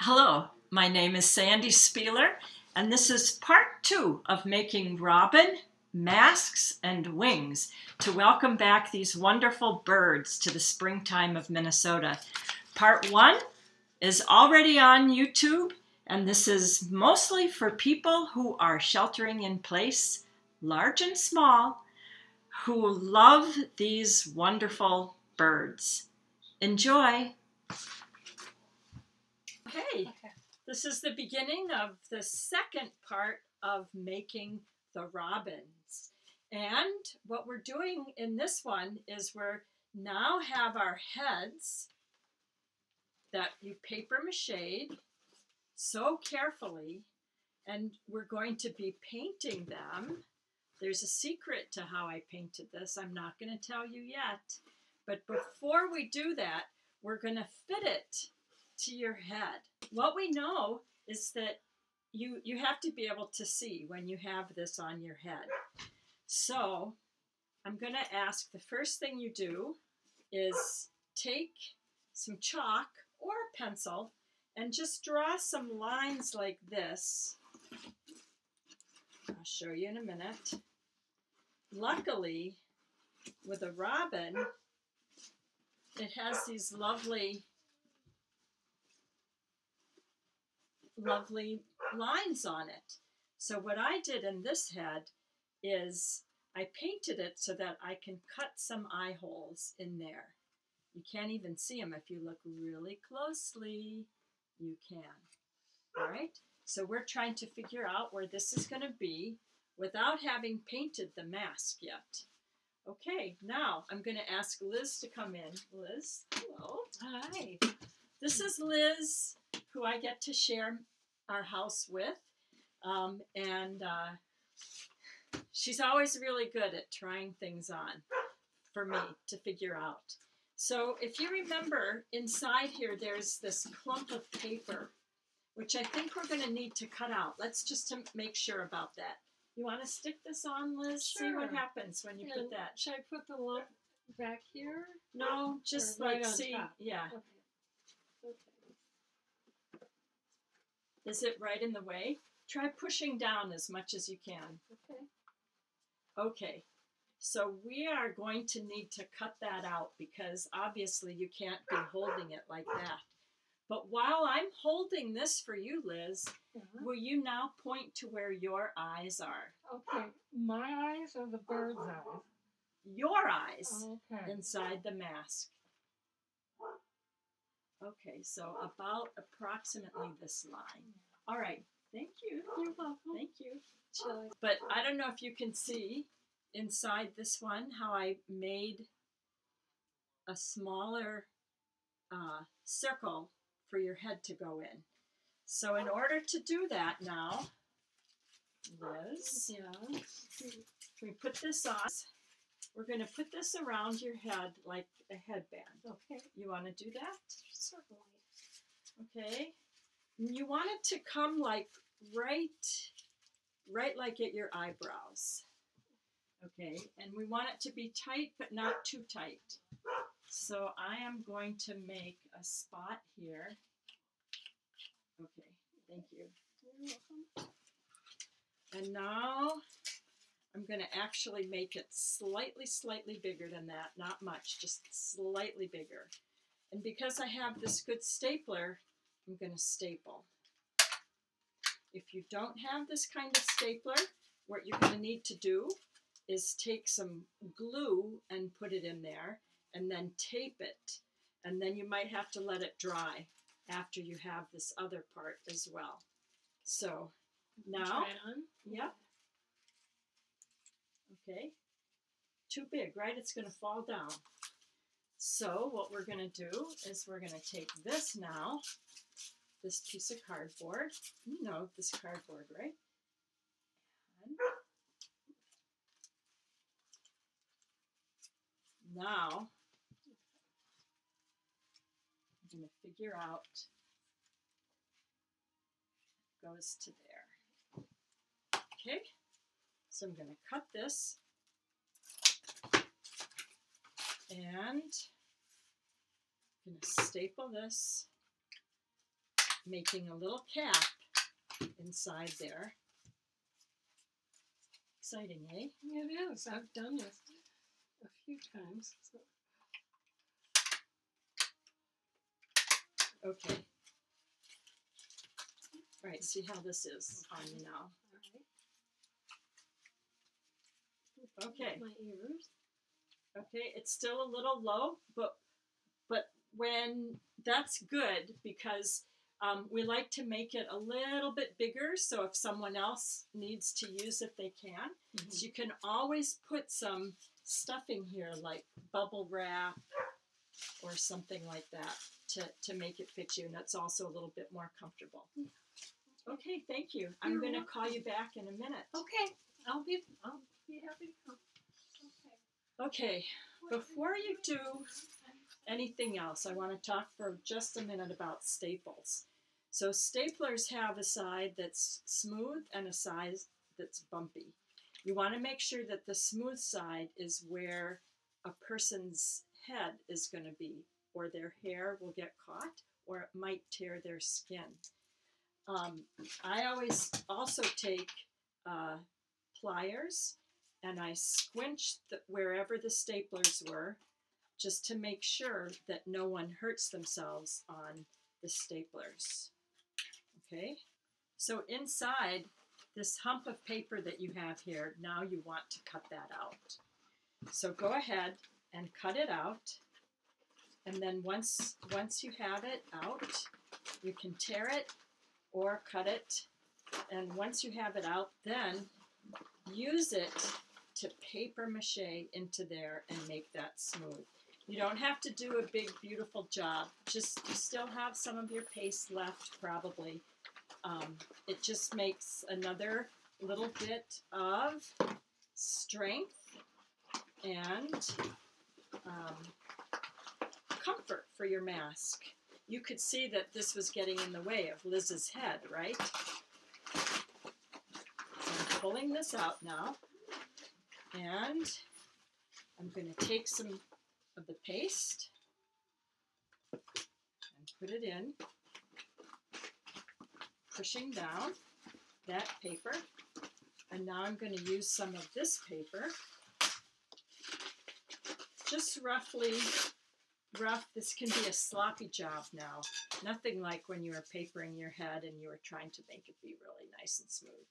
Hello, my name is Sandy Spieler, and this is part 2 of making robin, masks, and wings to welcome back these wonderful birds to the springtime of Minnesota. Part 1 is already on YouTube, and this is mostly for people who are sheltering in place, large and small, who love these wonderful birds. Enjoy! Okay, this is the beginning of the second part of making the robins. And what we're doing in this one is we're now have our heads that you paper mache'd so carefully, and we're going to be painting them. There's a secret to how I painted this. I'm not going to tell you yet. But before we do that, we're going to fit it to your head. What we know is that you have to be able to see when you have this on your head. So I'm going to ask, the first thing you do is take some chalk or a pencil and just draw some lines like this. I'll show you in a minute. Luckily, with a robin, it has these lovely lines on it. So what I did in this head is I painted it so that I can cut some eye holes in there. You can't even see them. If you look really closely, you can. All right, so we're trying to figure out where this is going to be without having painted the mask yet. Okay, now I'm going to ask Liz to come in. Liz, hello. Hi. This is Liz, who I get to share our house with, and she's always really good at trying things on for me to figure out. So if you remember, inside here there's this clump of paper, which I think we're going to need to cut out. Let's just to make sure about that. You want to stick this on, Liz? Sure. See what happens when you put that. Should I put the lump back here? No, just right like on see. top? Yeah. Okay. Is it right in the way? Try pushing down as much as you can. Okay. Okay. So we are going to need to cut that out because obviously you can't be holding it like that. But while I'm holding this for you, Liz, will you now point to where your eyes are? Okay. My eyes or the bird's eyes? Your eyes Okay. inside the mask. Okay, so about approximately this line. All right, thank you. You're welcome. Thank you. But I don't know if you can see inside this one how I made a smaller circle for your head to go in. So in order to do that now, Liz, we put this on. We're going to put this around your head like a headband. Okay. You want to do that? Certainly. Okay. And you want it to come like right like at your eyebrows. Okay. And we want it to be tight, but not too tight. So I am going to make a spot here. Okay. Thank you. You're welcome. And now I'm going to actually make it slightly bigger than that. Not much, just slightly bigger. And because I have this good stapler, I'm going to staple. If you don't have this kind of stapler, what you're going to need to do is take some glue and put it in there and then tape it. And then you might have to let it dry after you have this other part as well. So now, Try it on? yep. Okay, too big, right? It's going to fall down. So what we're going to do is we're going to take this now, this piece of cardboard. You know this cardboard, right? And now I'm going to figure out it goes to there. Okay. So I'm going to cut this and I'm going to staple this making a little cap inside there. Exciting, eh? It is. I've done this a few times. So. Okay. All right, see how this is on you now. All right. Okay. My ears. Okay, it's still a little low, but when that's good because we like to make it a little bit bigger, so if someone else needs to use it, they can. Mm-hmm. So you can always put some stuffing here, like bubble wrap or something like that, to make it fit you, and that's also a little bit more comfortable. Okay, thank you. I'm going to call you back in a minute. Okay, I'll be happy to come. Okay, before you do anything else, I want to talk for just a minute about staples. So staplers have a side that's smooth and a side that's bumpy. You want to make sure that the smooth side is where a person's head is going to be, or their hair will get caught, or it might tear their skin. I always also take pliers and I squinch wherever the staplers were, just to make sure that no one hurts themselves on the staplers. Okay, so inside this hump of paper that you have here, now you want to cut that out. So go ahead and cut it out, and then once you have it out, you can tear it or cut it, and once you have it out, then use it to paper mache into there and make that smooth. You don't have to do a big, beautiful job. Just, you still have some of your paste left, probably. It just makes another little bit of strength and comfort for your mask. You could see that this was getting in the way of Liz's head, right? So I'm pulling this out now, and I'm going to take some of the paste and put it in, pushing down that paper, and now I'm going to use some of this paper, just roughly rough. This can be a sloppy job now, nothing like when you were papering your head and you were trying to make it be really nice and smooth.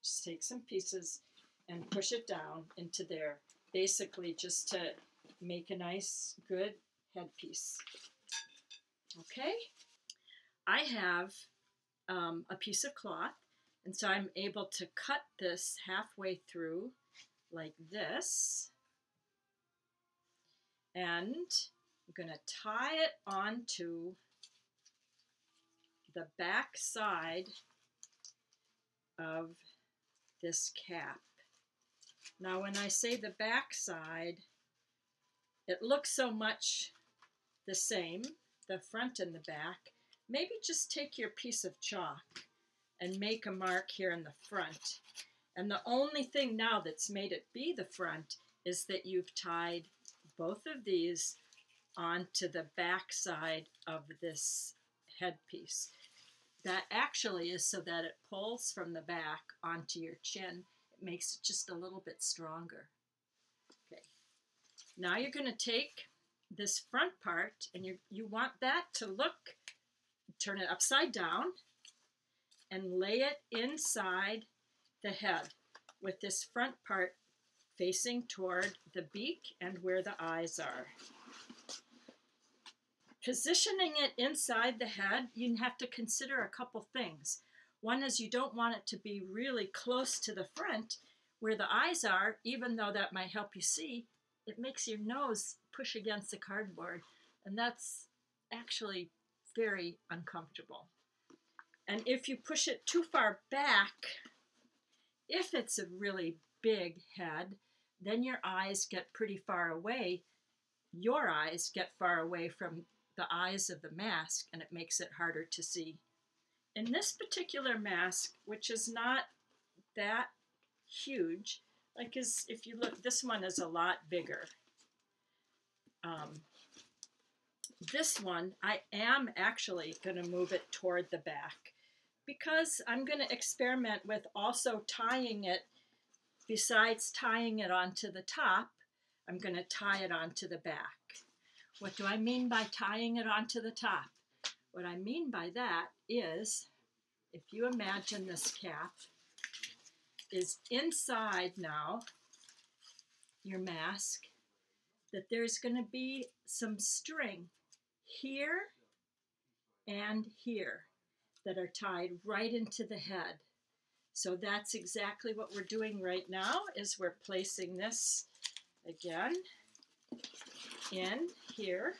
Just take some pieces and push it down into there, basically just to make a nice, good headpiece. Okay, I have a piece of cloth, and so I'm able to cut this halfway through like this, and I'm going to tie it onto the back side of this cap. Now when I say the back side, it looks so much the same, the front and the back. Maybe just take your piece of chalk and make a mark here in the front. And the only thing now that's made it be the front is that you've tied both of these onto the back side of this headpiece. That actually is so that it pulls from the back onto your chin. It makes it just a little bit stronger. Okay. Now you're going to take this front part, and you want that to look, turn it upside down, and lay it inside the head with this front part facing toward the beak and where the eyes are. Positioning it inside the head, you have to consider a couple things. One is you don't want it to be really close to the front where the eyes are, even though that might help you see. It makes your nose push against the cardboard, and that's actually very uncomfortable. And if you push it too far back, if it's a really big head, then your eyes get pretty far away. Your eyes get far away from the eyes of the mask, and it makes it harder to see. In this particular mask, which is not that huge, like if you look, this one is a lot bigger. this one, I am actually going to move it toward the back because I'm going to experiment with also tying it. Besides tying it onto the top, I'm going to tie it onto the back. What do I mean by tying it onto the top? What I mean by that is, if you imagine this cap is inside now your mask, that there's going to be some string here and here that are tied right into the head. So that's exactly what we're doing right now, is we're placing this again in here.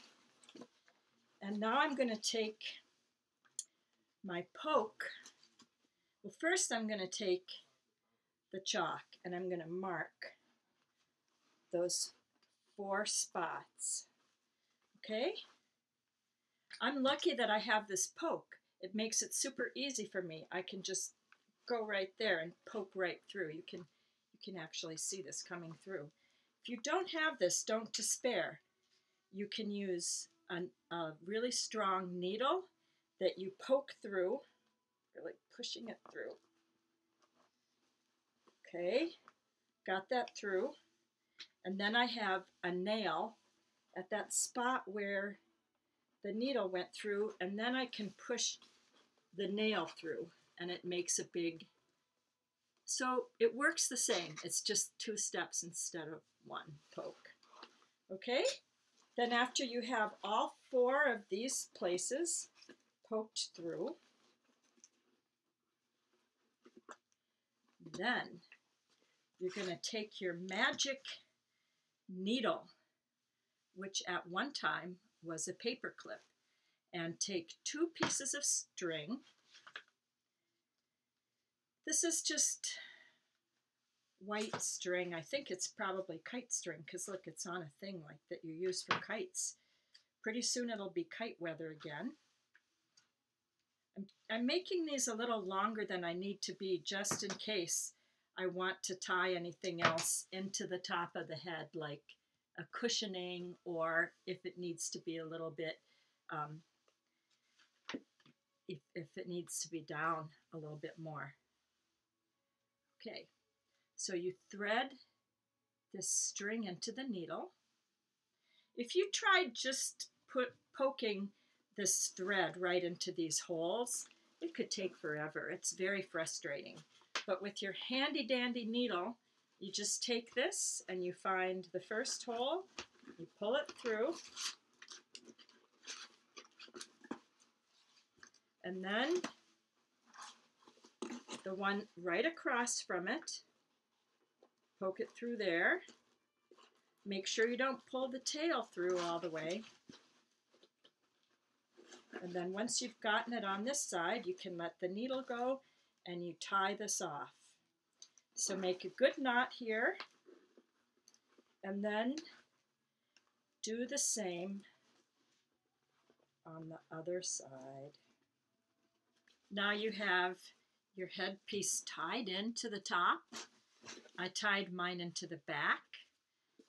And now I'm going to take my poke. Well, first I'm going to take the chalk and I'm going to mark those 4 spots. Okay? I'm lucky that I have this poke. It makes it super easy for me. I can just go right there and poke right through. You can actually see this coming through. If you don't have this, don't despair. You can use a really strong needle that you poke through, really pushing it through. Okay, got that through. And then I have a nail at that spot where the needle went through, and then I can push the nail through and it makes a big, so it works the same. It's just 2 steps instead of 1 poke. Okay, then after you have all 4 of these places poked through, then you're going to take your magic needle, which at one time was a paper clip, and take 2 pieces of string. This is just white string. I think it's probably kite string because look, it's on a thing like that you use for kites. Pretty soon it'll be kite weather again. I'm making these a little longer than I need to be just in case I want to tie anything else into the top of the head, like a cushioning, or if it needs to be a little bit, if it needs to be down a little bit more. Okay, so you thread this string into the needle. If you tried just poking this thread right into these holes, it could take forever. It's very frustrating. But with your handy dandy needle, you just take this and you find the first hole, you pull it through, and then the one right across from it, poke it through there. Make sure you don't pull the tail through all the way. And then once you've gotten it on this side, you can let the needle go and you tie this off. So make a good knot here and then do the same on the other side. Now you have your headpiece tied into the top. I tied mine into the back.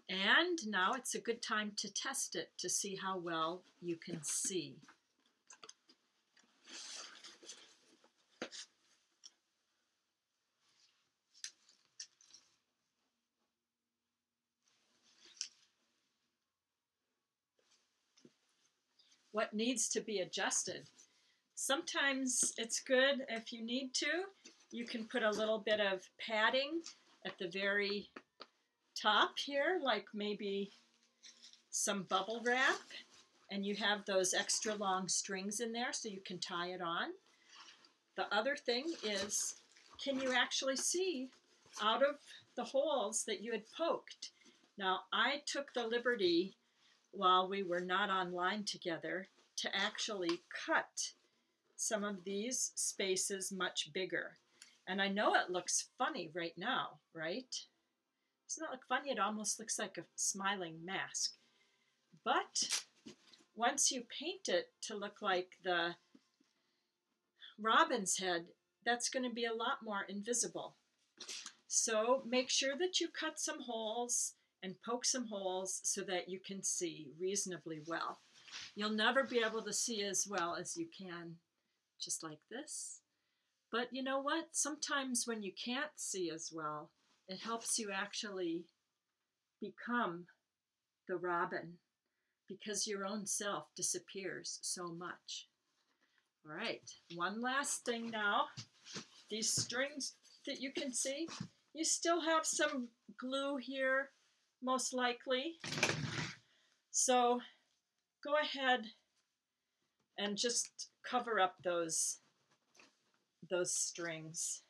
And now it's a good time to test it to see how well you can see. What needs to be adjusted? Sometimes it's good if you need to. You can put a little bit of padding at the very top here, like maybe some bubble wrap, and you have those extra long strings in there so you can tie it on. The other thing is, can you actually see out of the holes that you had poked? Now, I took the liberty while we were not online together to actually cut some of these spaces much bigger. And I know it looks funny right now, right? Doesn't it look funny? It almost looks like a smiling mask. But once you paint it to look like the robin's head, that's going to be a lot more invisible. So make sure that you cut some holes and poke some holes so that you can see reasonably well. You'll never be able to see as well as you can just like this. But you know what? Sometimes when you can't see as well, it helps you actually become the robin because your own self disappears so much. All right, one last thing now. These strings that you can see, you still have some glue here, most likely. So go ahead and just cover up those strings.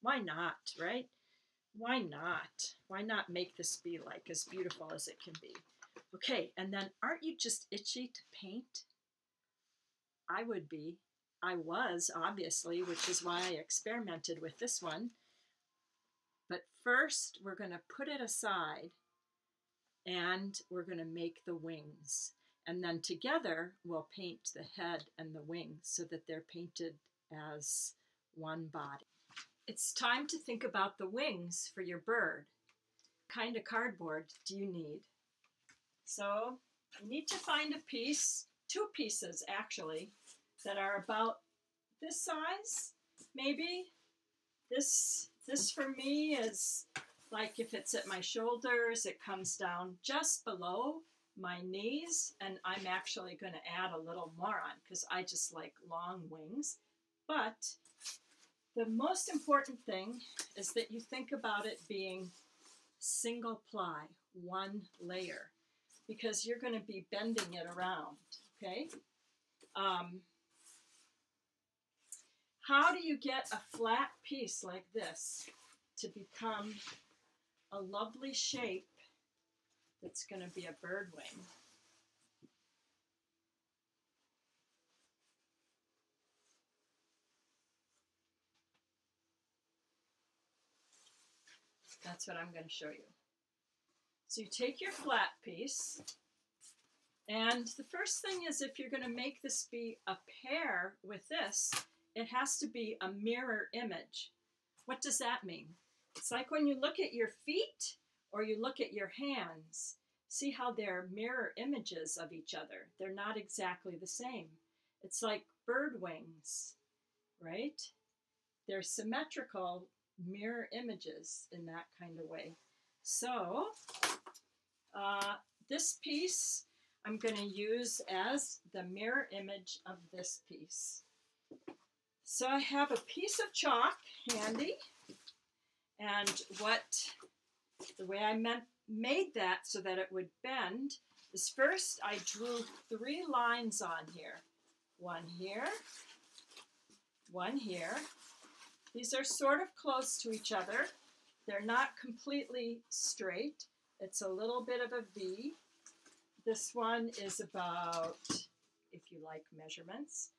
Why not, right? Why not? Why not make this be like as beautiful as it can be? Okay, and then aren't you just itchy to paint? I would be. I was, obviously, which is why I experimented with this one. But first, we're going to put it aside and we're going to make the wings. And then together, we'll paint the head and the wings so that they're painted as one body. It's time to think about the wings for your bird. What kind of cardboard do you need? So you need to find a piece, 2 pieces actually, that are about this size, maybe. This for me is like if it's at my shoulders, it comes down just below my knees, and I'm actually going to add a little more on because I just like long wings. But the most important thing is that you think about it being single ply, 1 layer, because you're going to be bending it around, okay? How do you get a flat piece like this to become a lovely shape that's going to be a bird wing? That's what I'm going to show you. So you take your flat piece, and the first thing is if you're going to make this be a pair with this, it has to be a mirror image. What does that mean? It's like when you look at your feet or you look at your hands, see how they're mirror images of each other. They're not exactly the same. It's like bird wings, right? They're symmetrical mirror images in that kind of way. So this piece I'm going to use as the mirror image of this piece. So I have a piece of chalk handy, and the way I made that so that it would bend is first I drew 3 lines on here. 1 here, 1 here. These are sort of close to each other. They're not completely straight. It's a little bit of a V. This one is about, if you like measurements,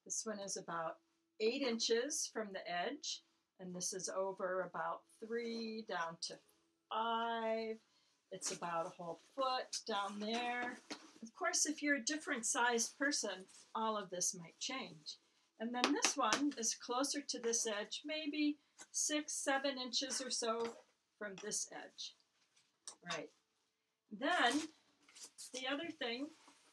this one is about 8 inches from the edge, and this is over about 3 down to 5. It's about a whole foot down there. Of course, if you're a different sized person, all of this might change. And then this one is closer to this edge, maybe 6, 7 inches or so from this edge. Right. Then the other thing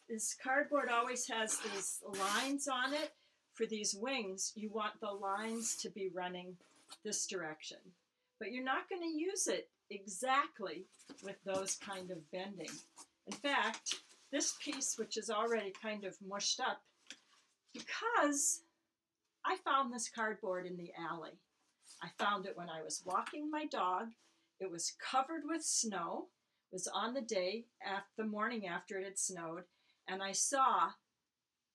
is cardboard always has these lines on it. For these wings, you want the lines to be running this direction. But you're not going to use it exactly with those kind of bending. In fact, this piece, which is already kind of mushed up, because I found this cardboard in the alley. I found it when I was walking my dog. It was covered with snow. It was on the day, the morning after it had snowed, and I saw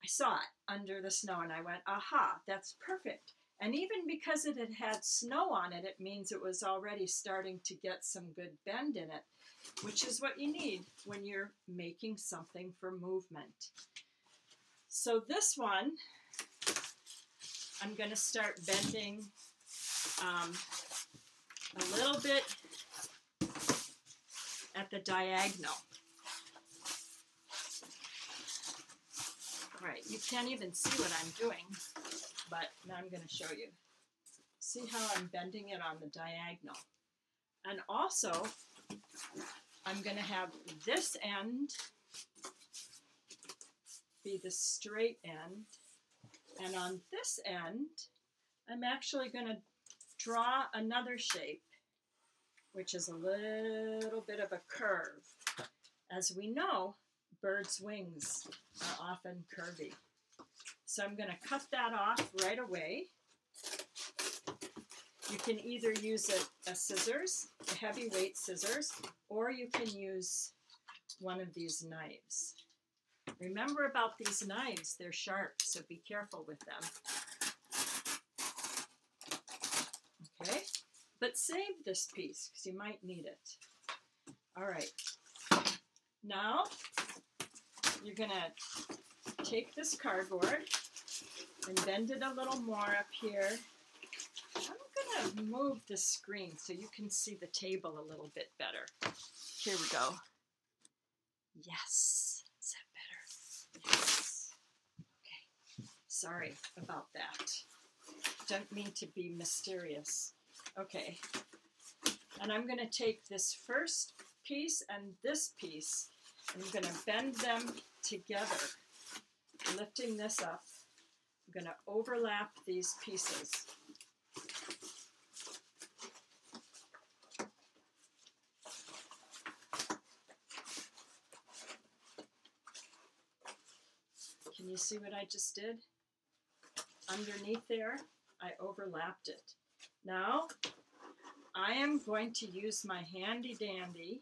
it under the snow, and I went, aha, that's perfect. And even because it had had snow on it, it means it was already starting to get some good bend in it, which is what you need when you're making something for movement. So this one, I'm going to start bending a little bit at the diagonal. All right, you can't even see what I'm doing, but now I'm going to show you. See how I'm bending it on the diagonal. And also, I'm going to have this end be the straight end, and on this end, I'm actually going to draw another shape, which is a little bit of a curve. As we know, birds' wings are often curvy. So I'm going to cut that off right away. You can either use a scissors, a heavyweight scissors, or you can use one of these knives. Remember about these knives, they're sharp, so be careful with them. Okay, but save this piece because you might need it. All right, now you're gonna take this cardboard and bend it a little more up here. I'm gonna move the screen so you can see the table a little bit better. Here we go. Yes, is that better? Yes. Okay, sorry about that. Don't mean to be mysterious. Okay, and I'm gonna take this first piece and this piece, and I'm gonna bend them together, lifting this up. I'm gonna overlap these pieces. Can you see what I just did? Underneath there, I overlapped it. Now, I am going to use my handy dandy,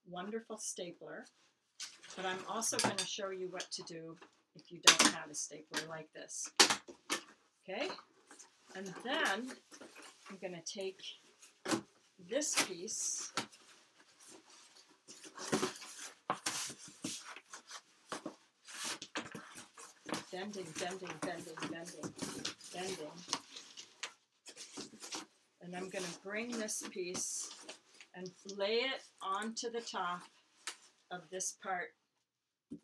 wonderful stapler, but I'm also going to show you what to do if you don't have a stapler like this. Okay? And then I'm going to take this piece bending, bending, bending, bending, bending. And I'm going to bring this piece and lay it onto the top of this part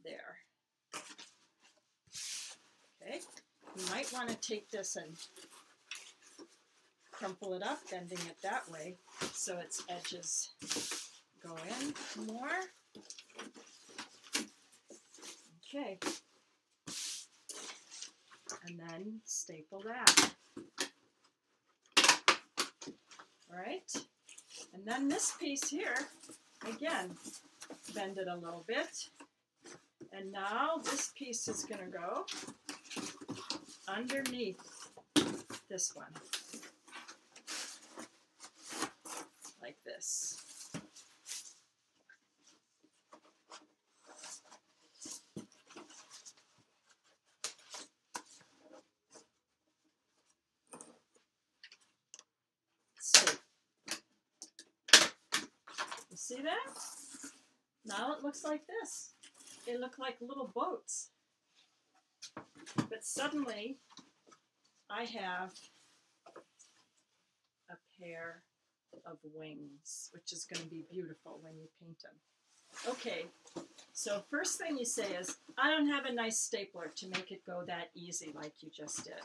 there. Okay, you might want to take this and crumple it up, bending it that way so its edges go in more. Okay. And then staple that. All right, and then this piece here, again, bend it a little bit. And now this piece is going to go underneath this one, like this. You see that? Now it looks like this. They look like little boats. But suddenly, I have a pair of wings, which is going to be beautiful when you paint them. Okay, so first thing you say is, I don't have a nice stapler to make it go that easy like you just did.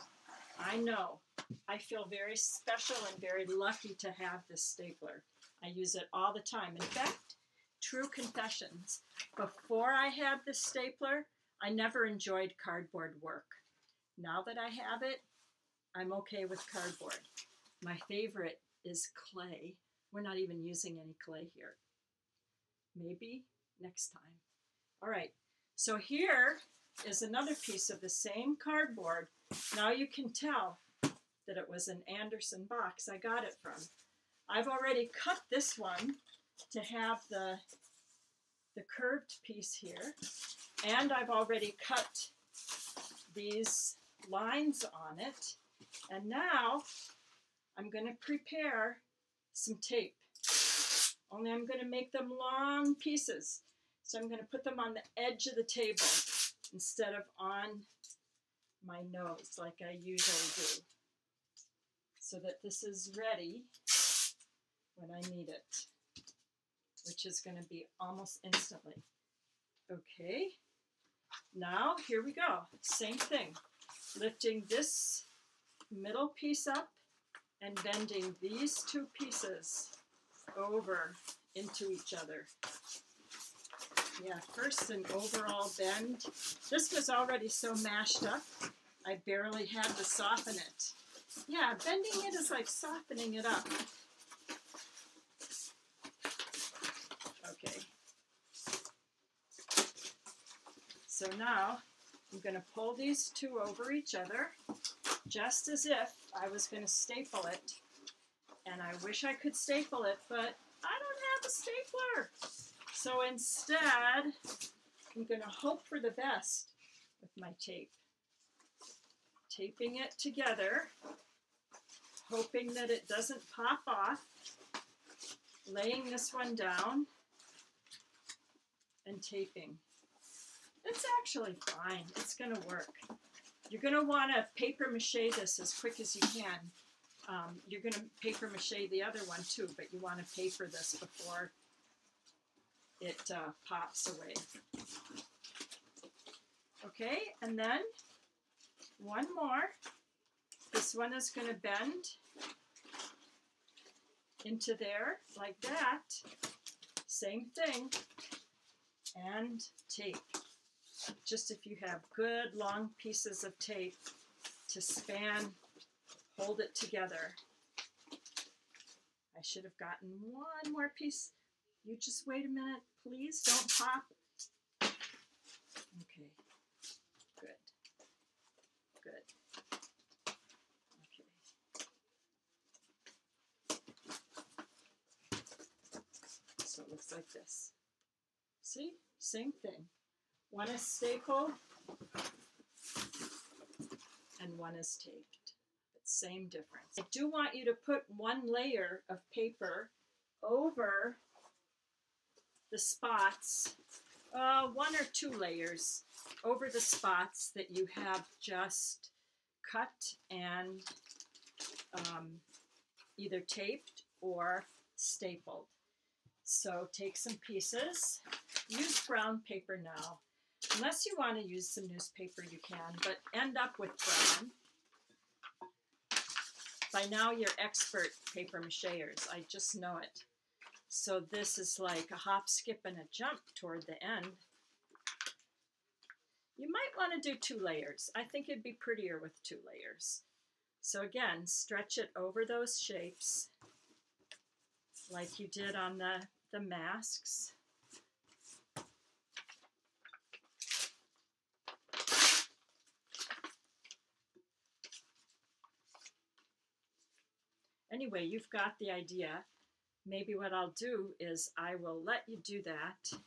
I know. I feel very special and very lucky to have this stapler. I use it all the time. In fact, true confessions, before I had this stapler, I never enjoyed cardboard work. Now that I have it, I'm okay with cardboard. My favorite is clay. We're not even using any clay here. Maybe next time. All right, so here is another piece of the same cardboard. Now you can tell that it was an Anderson box I got it from. I've already cut this one to have the curved piece here, and I've already cut these lines on it, and now I'm going to prepare some tape, only I'm going to make them long pieces, so I'm going to put them on the edge of the table instead of on my nose like I usually do, so that this is ready when I need it, which is going to be almost instantly. Okay, now here we go. Same thing. Lifting this middle piece up and bending these two pieces over into each other. Yeah, first an overall bend. This was already so mashed up, I barely had to soften it. Yeah, bending it is like softening it up. Okay. So now I'm going to pull these two over each other, just as if I was going to staple it. And I wish I could staple it, but I don't have a stapler. So instead, I'm going to hope for the best with my tape. Taping it together, hoping that it doesn't pop off, laying this one down, and taping. It's actually fine. It's going to work. You're going to want to paper mache this as quick as you can. You're going to paper mache the other one too, but you want to paper this before it pops away. Okay, and then one more. This one is going to bend into there like that. Same thing. And tape. Just if you have good long pieces of tape to span, hold it together. I should have gotten one more piece. You just wait a minute, please. Don't pop. Okay. Good. Good. Okay. So it looks like this. See? Same thing. One is stapled and one is taped. But same difference. I do want you to put one layer of paper over the spots, one or two layers over the spots that you have just cut and either taped or stapled. So take some pieces. Use brown paper now. Unless you want to use some newspaper, you can, but end up with brown. By now, you're expert paper machers. I just know it. So this is like a hop, skip, and a jump toward the end. You might want to do 2 layers. I think it'd be prettier with 2 layers. So again, stretch it over those shapes like you did on the masks. Anyway, you've got the idea. Maybe what I'll do is I will let you do that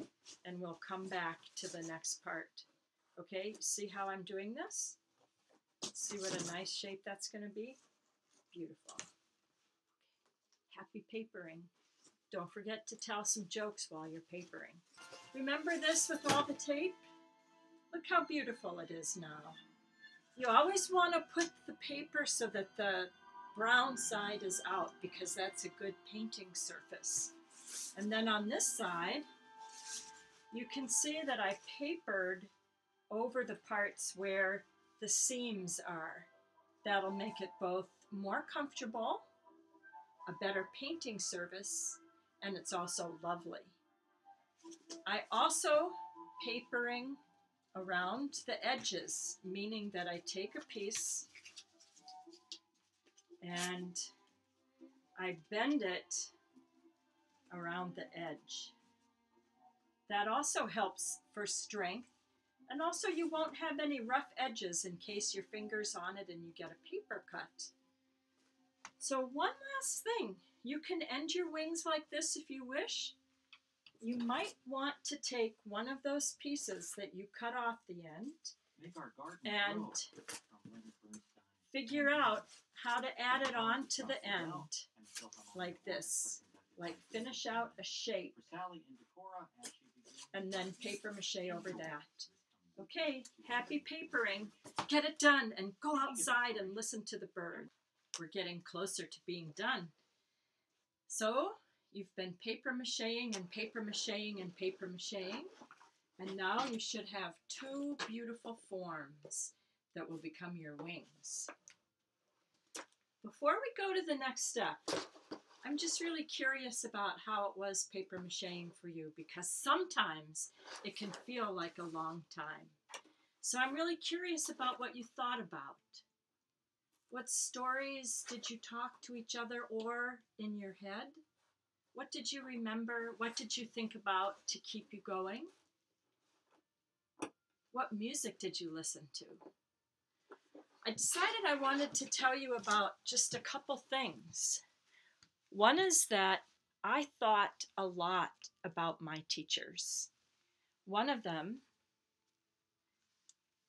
and we'll come back to the next part. Okay, see how I'm doing this? See what a nice shape that's going to be? Beautiful. Happy papering. Don't forget to tell some jokes while you're papering. Remember this with all the tape? Look how beautiful it is now. You always want to put the paper so that the brown side is out because that's a good painting surface. And then on this side, you can see that I papered over the parts where the seams are. That'll make it both more comfortable, a better painting surface, and it's also lovely. I also papering around the edges, meaning that I take a piece and I bend it around the edge. That also helps for strength, and also you won't have any rough edges in case your finger's on it and you get a paper cut. So one last thing, you can end your wings like this if you wish. You might want to take one of those pieces that you cut off the end and figure out how to add it on to the end like this. Like finish out a shape and then paper mache over that. Okay, happy papering. Get it done and go outside and listen to the bird. We're getting closer to being done. So you've been paper macheing and paper macheing and paper macheing, and now you should have 2 beautiful forms that will become your wings. Before we go to the next step, I'm just really curious about how it was paper macheing for you, because sometimes it can feel like a long time. So I'm really curious about what you thought about. What stories did you talk to each other or in your head? What did you remember? What did you think about to keep you going? What music did you listen to? I decided I wanted to tell you about just a couple things. One is that I thought a lot about my teachers. One of them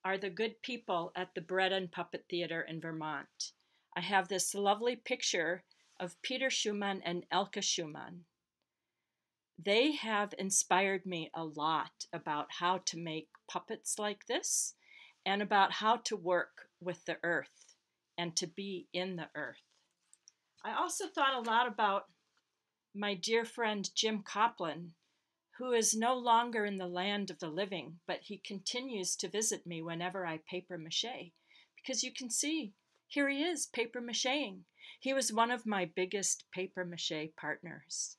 are the good people at the Bread and Puppet Theater in Vermont. I have this lovely picture of Peter Schumann and Elke Schumann. They have inspired me a lot about how to make puppets like this and about how to work with the earth and to be in the earth. I also thought a lot about my dear friend Jim Copland, who is no longer in the land of the living, but he continues to visit me whenever I paper mache, because you can see, here he is paper macheing. He was one of my biggest paper mache partners.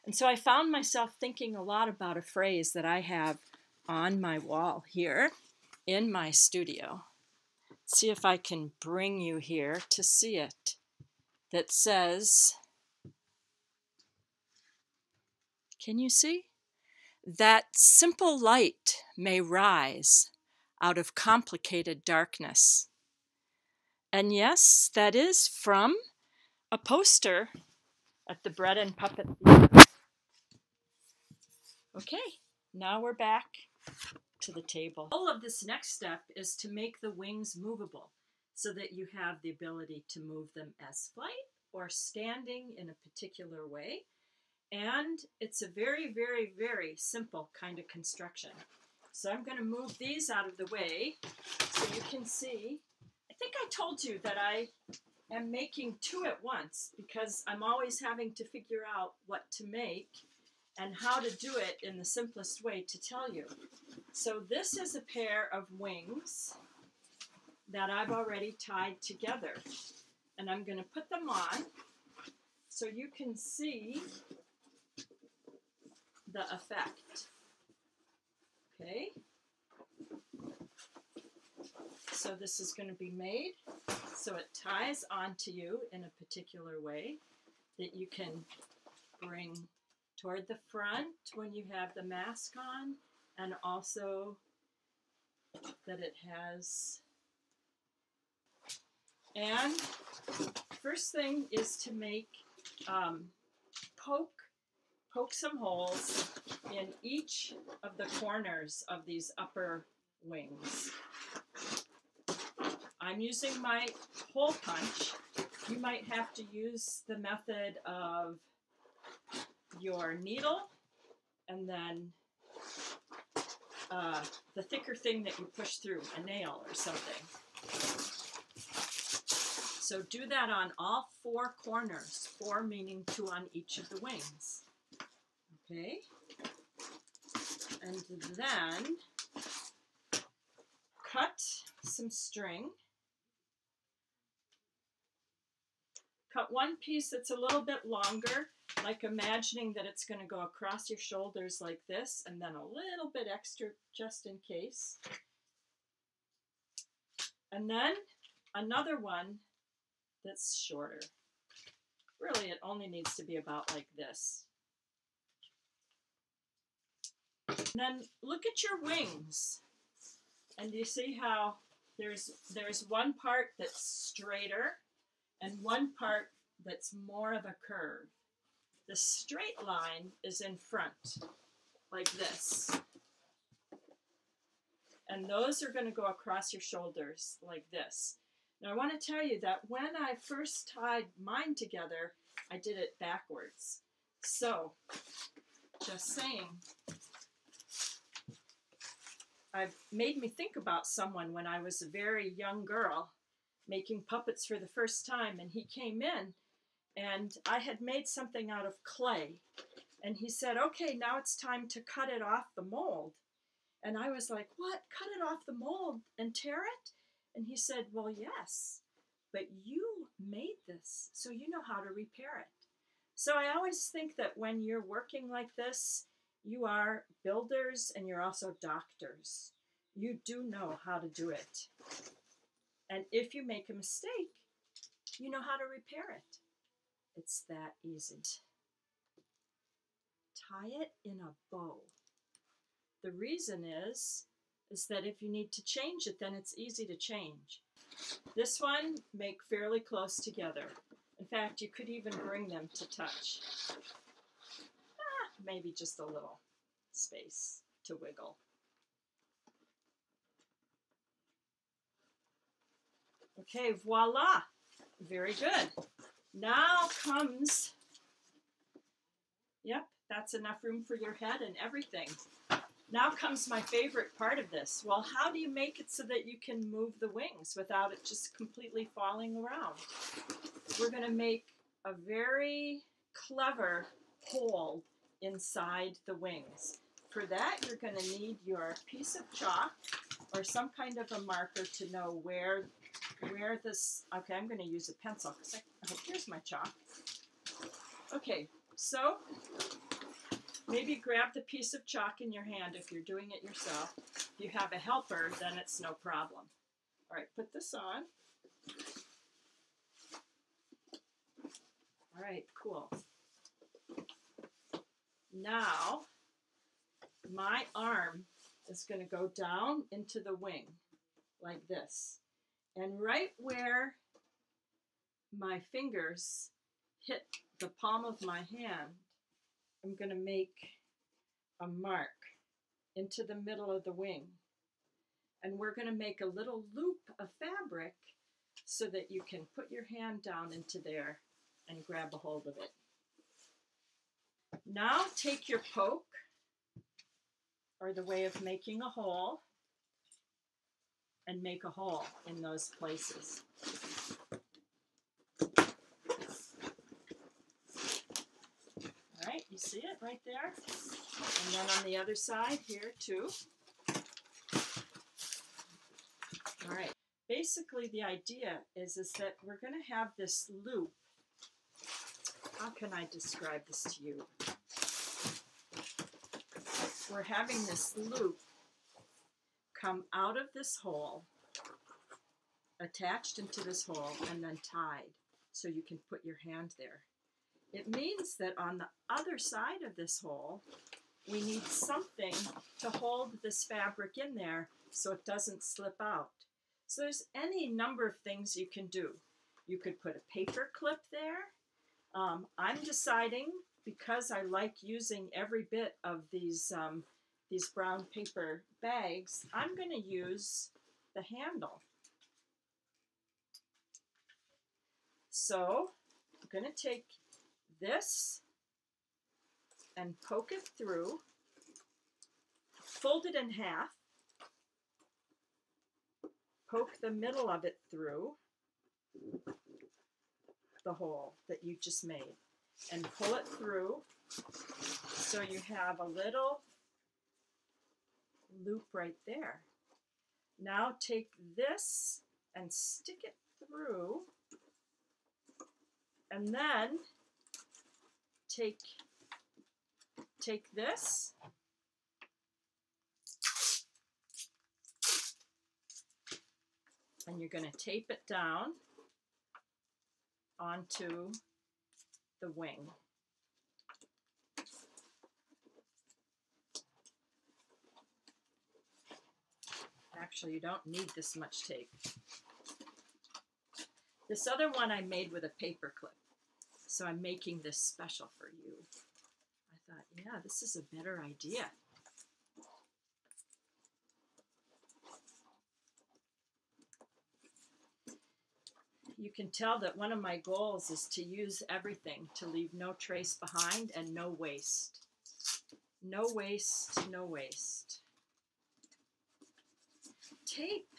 And so I found myself thinking a lot about a phrase that I have on my wall here in my studio. Let's see if I can bring you here to see it. That says, can you see? That simple light may rise out of complicated darkness. And yes, that is from a poster at the Bread and Puppet Theater. Okay, now we're back to the table. The goal of this next step is to make the wings movable so that you have the ability to move them as flight or standing in a particular way. And it's a very, very, very simple kind of construction. So I'm going to move these out of the way so you can see. I think I told you that I am making two at once because I'm always having to figure out what to make and how to do it in the simplest way to tell you. So this is a pair of wings that I've already tied together. And I'm going to put them on so you can see the effect. Okay. So this is going to be made so it ties onto you in a particular way that you can bring toward the front when you have the mask on, and also that it has. And first thing is to make poke some holes in each of the corners of these upper wings. I'm using my hole punch. You might have to use the method of your needle and then the thicker thing that you push through, a nail or something. So do that on all four corners, 4 meaning 2 on each of the wings. Okay, and then cut some string. Cut one piece that's a little bit longer, like imagining that it's going to go across your shoulders like this, and then a little bit extra just in case. And then another one that's shorter. Really, it only needs to be about like this. And then look at your wings. And you see how there's one part that's straighter and one part that's more of a curve. The straight line is in front, like this. And those are going to go across your shoulders like this. Now I want to tell you that when I first tied mine together, I did it backwards. So, just saying. I've made me think about someone when I was a very young girl making puppets for the first time, and he came in and I had made something out of clay, and he said, okay, now it's time to cut it off the mold. And I was like, what, cut it off the mold and tear it? And he said, well, yes, but you made this, so you know how to repair it. So I always think that when you're working like this, you are builders and you're also doctors. You do know how to do it. And if you make a mistake, you know how to repair it. It's that easy. Tie it in a bow. The reason is that if you need to change it, then it's easy to change. This one, make fairly close together. In fact, you could even bring them to touch. Maybe just a little space to wiggle. Okay, voila. Very good. Now comes, yep, that's enough room for your head and everything. Now comes my favorite part of this. Well, how do you make it so that you can move the wings without it just completely falling around? We're going to make a very clever hole inside the wings. For that, you're going to need your piece of chalk or some kind of a marker to know where this, okay, I'm going to use a pencil because here's my chalk. Okay, so maybe grab the piece of chalk in your hand if you're doing it yourself. If you have a helper, then it's no problem. All right, put this on. All right, cool. Now, my arm is going to go down into the wing like this. And right where my fingers hit the palm of my hand, I'm going to make a mark into the middle of the wing. And we're going to make a little loop of fabric so that you can put your hand down into there and grab a hold of it. Now take your poke, or the way of making a hole, and make a hole in those places. All right, you see it right there? And then on the other side here too. All right, basically the idea is that we're going to have this loop. How can I describe this to you? We're having this loop come out of this hole, attached into this hole, and then tied so you can put your hand there. It means that on the other side of this hole, we need something to hold this fabric in there so it doesn't slip out. So there's any number of things you can do. You could put a paper clip there. I'm deciding, because I like using every bit of these brown paper bags, I'm going to use the handle. So I'm going to take this and poke it through, fold it in half, poke the middle of it through the hole that you just made, and pull it through so you have a little loop right there. Now take this and stick it through, and then take this and you're going to tape it down onto the wing. Actually, you don't need this much tape. This other one I made with a paper clip, so I'm making this special for you. I thought, yeah, this is a better idea. You can tell that one of my goals is to use everything, to leave no trace behind and no waste. No waste, no waste. Tape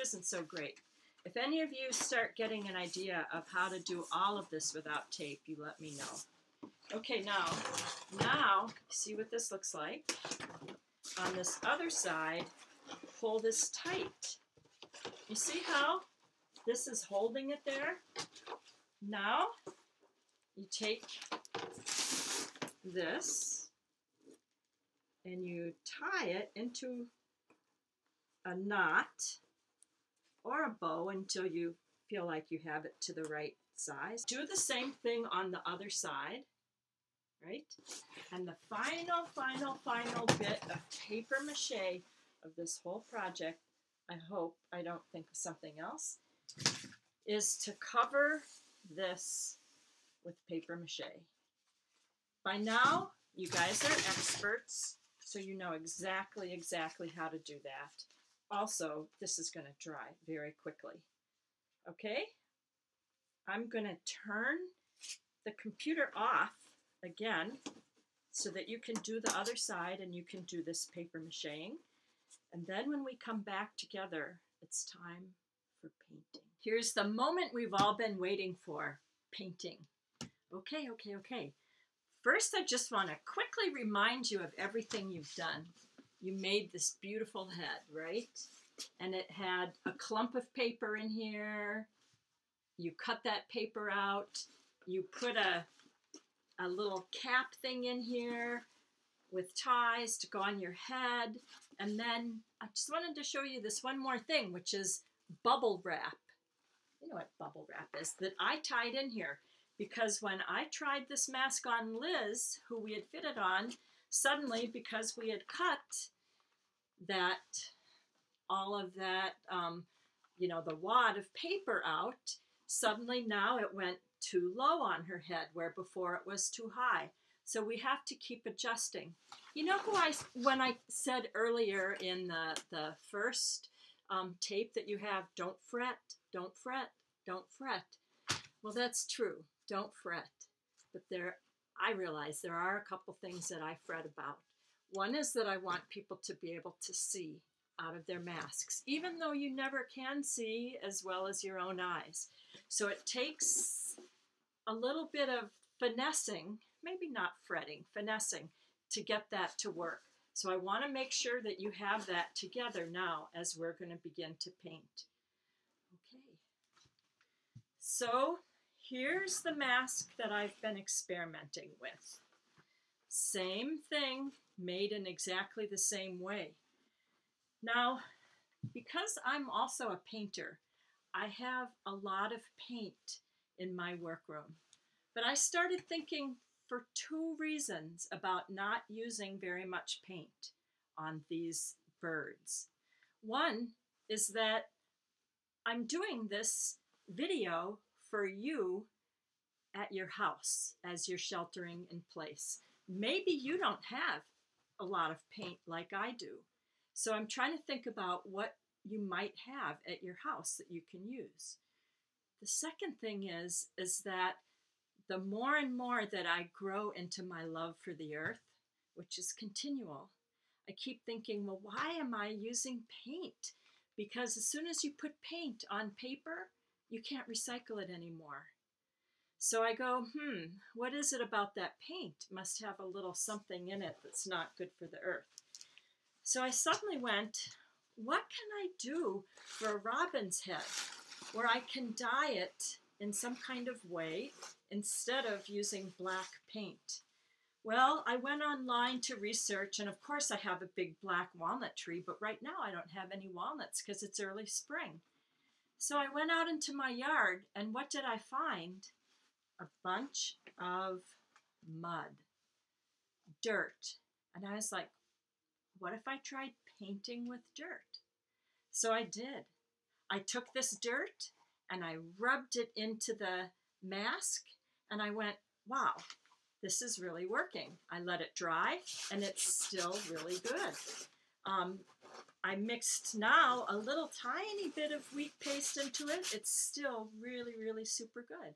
isn't so great. If any of you start getting an idea of how to do all of this without tape, you let me know. Okay, now, see what this looks like? On this other side, pull this tight. You see how this is holding it there? Now, you take this and you tie it into a knot or a bow until you feel like you have it to the right size. Do the same thing on the other side, right? And the final bit of paper mache of this whole project, I hope I don't think of something else, is to cover this with paper mache. By now, you guys are experts, so you know exactly how to do that. Also, this is going to dry very quickly. Okay? I'm going to turn the computer off again so that you can do the other side and you can do this paper macheing. And then when we come back together, it's time for painting. Here's the moment we've all been waiting for, painting. Okay. First, I just want to quickly remind you of everything you've done. You made this beautiful head, right? And it had a clump of paper in here. You cut that paper out. You put a little cap thing in here with ties to go on your head. And then I just wanted to show you this one more thing, which is bubble wrap. You know what bubble wrap is, that I tied in here. Because when I tried this mask on Liz, who we had fitted on, suddenly, because we had cut all of that, the wad of paper out, suddenly now it went too low on her head, where before it was too high. So we have to keep adjusting. You know when I said earlier in the first tape that you have, don't fret, don't fret, don't fret. Well, that's true. Don't fret. But I realize there are a couple things that I fret about. One is that I want people to be able to see out of their masks, even though you never can see as well as your own eyes. So it takes a little bit of finessing, maybe not fretting, finessing, to get that to work. So I want to make sure that you have that together now as we're going to begin to paint. Okay. So here's the mask that I've been experimenting with. Same thing, made in exactly the same way. Now, because I'm also a painter, I have a lot of paint in my workroom. But I started thinking for two reasons about not using very much paint on these birds. One is that I'm doing this video for you at your house as you're sheltering in place. Maybe you don't have a lot of paint like I do. So I'm trying to think about what you might have at your house that you can use. The second thing is that the more and more that I grow into my love for the earth, which is continual, I keep thinking, well, why am I using paint? Because as soon as you put paint on paper, you can't recycle it anymore. So I go, what is it about that paint? Must have a little something in it that's not good for the earth. So I suddenly went, what can I do for a robin's head where I can dye it in some kind of way instead of using black paint? Well, I went online to research, and of course I have a big black walnut tree, but right now I don't have any walnuts because it's early spring. So I went out into my yard, and what did I find? A bunch of mud, dirt. And I was like, what if I tried painting with dirt? So I did. I took this dirt and I rubbed it into the mask, and I went, wow, this is really working. I let it dry, and it's still really good. I mixed now a little tiny bit of wheat paste into it. It's still really, really super good.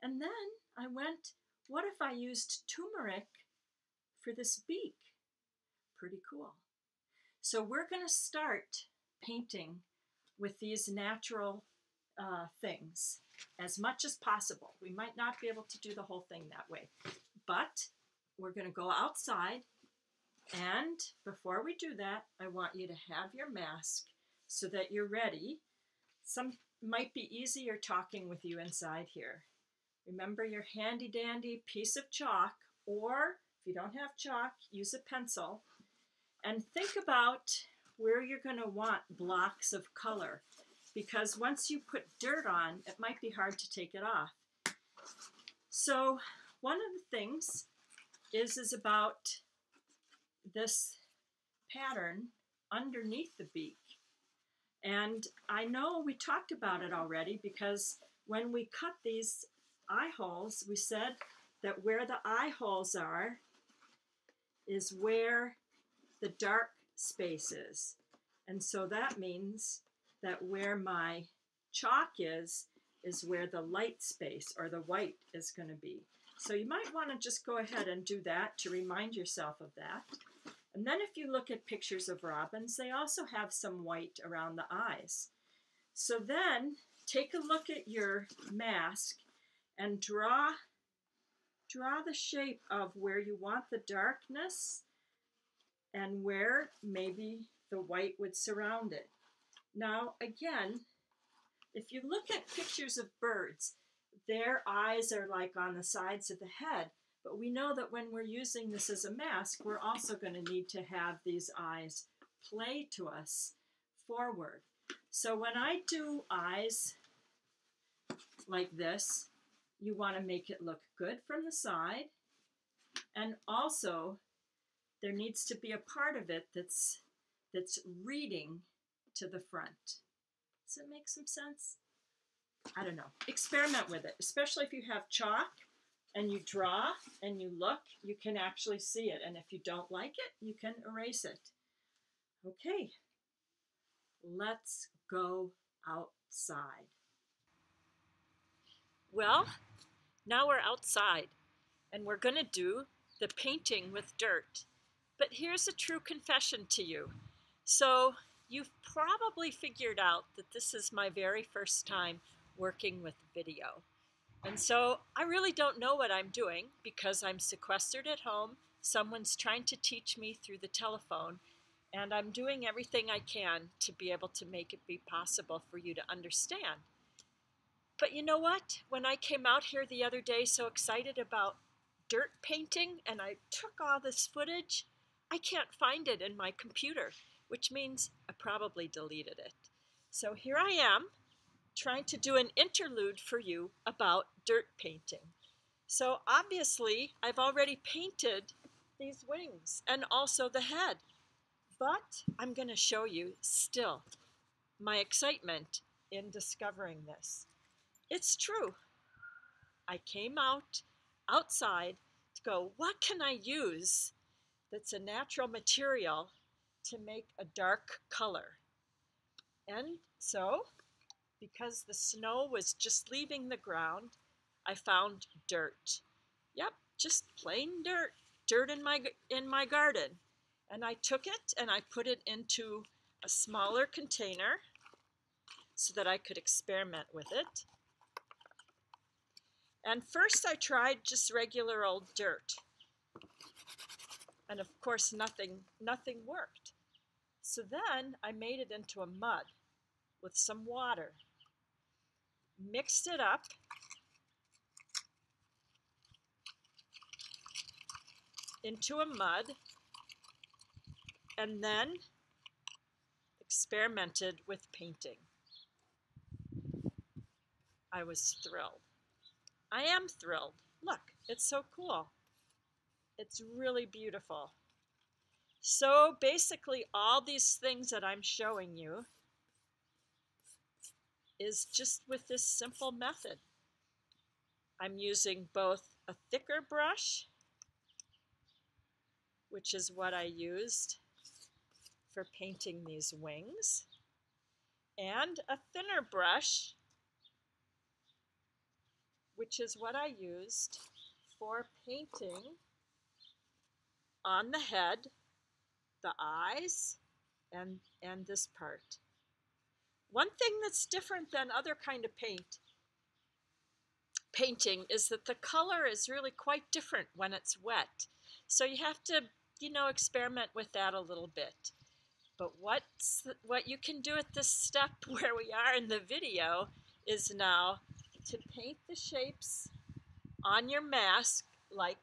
And then I went, what if I used turmeric for this beak? Pretty cool. So we're going to start painting with these natural things as much as possible. We might not be able to do the whole thing that way, but we're going to go outside. And before we do that, I want you to have your mask so that you're ready. Some might be easier talking with you inside here. Remember your handy dandy piece of chalk, or if you don't have chalk, use a pencil, and think about where you're going to want blocks of color, because once you put dirt on, it might be hard to take it off. So one of the things is about this pattern underneath the beak. And I know we talked about it already, because when we cut these eye holes, we said that where the eye holes are is where the dark space is. And so that means that where my chalk is where the light space or the white is going to be. So you might want to just go ahead and do that to remind yourself of that. And then if you look at pictures of robins, they also have some white around the eyes. So then take a look at your mask and draw the shape of where you want the darkness and where maybe the white would surround it. Now again, if you look at pictures of birds, their eyes are like on the sides of the head, but we know that when we're using this as a mask, we're also going to need to have these eyes play to us forward. So when I do eyes like this, you want to make it look good from the side, and also there needs to be a part of it that's reading to the front. Does it make some sense? I don't know. Experiment with it, especially if you have chalk and you draw and you look, you can actually see it. And if you don't like it, you can erase it. Okay, let's go outside. Well, now we're outside and we're going to do the painting with dirt. But here's a true confession to you. So you've probably figured out that this is my very first time working with video. And so I really don't know what I'm doing, because I'm sequestered at home. Someone's trying to teach me through the telephone, and I'm doing everything I can to be able to make it be possible for you to understand. But you know what? When I came out here the other day so excited about dirt painting and I took all this footage, I can't find it in my computer, which means I probably deleted it. So here I am, trying to do an interlude for you about dirt painting. So obviously I've already painted these wings and also the head, but I'm going to show you still my excitement in discovering this. It's true. I came outside to go, what can I use that's a natural material to make a dark color? And so, because the snow was just leaving the ground, I found dirt. Yep, just plain dirt. Dirt in my garden. And I took it and I put it into a smaller container so that I could experiment with it. And first I tried just regular old dirt. And of course nothing worked. So then I made it into a mud with some water. Mixed it up, into a mud, and then experimented with painting. I was thrilled. I am thrilled. Look, it's so cool. It's really beautiful. So basically all these things that I'm showing you is just with this simple method. I'm using both a thicker brush, which is what I used for painting these wings, and a thinner brush, which is what I used for painting on the head, the eyes, and this part. One thing that's different than other kind of painting is that the color is really quite different when it's wet. So you have to, experiment with that a little bit. But what you can do at this step where we are in the video is now to paint the shapes on your mask like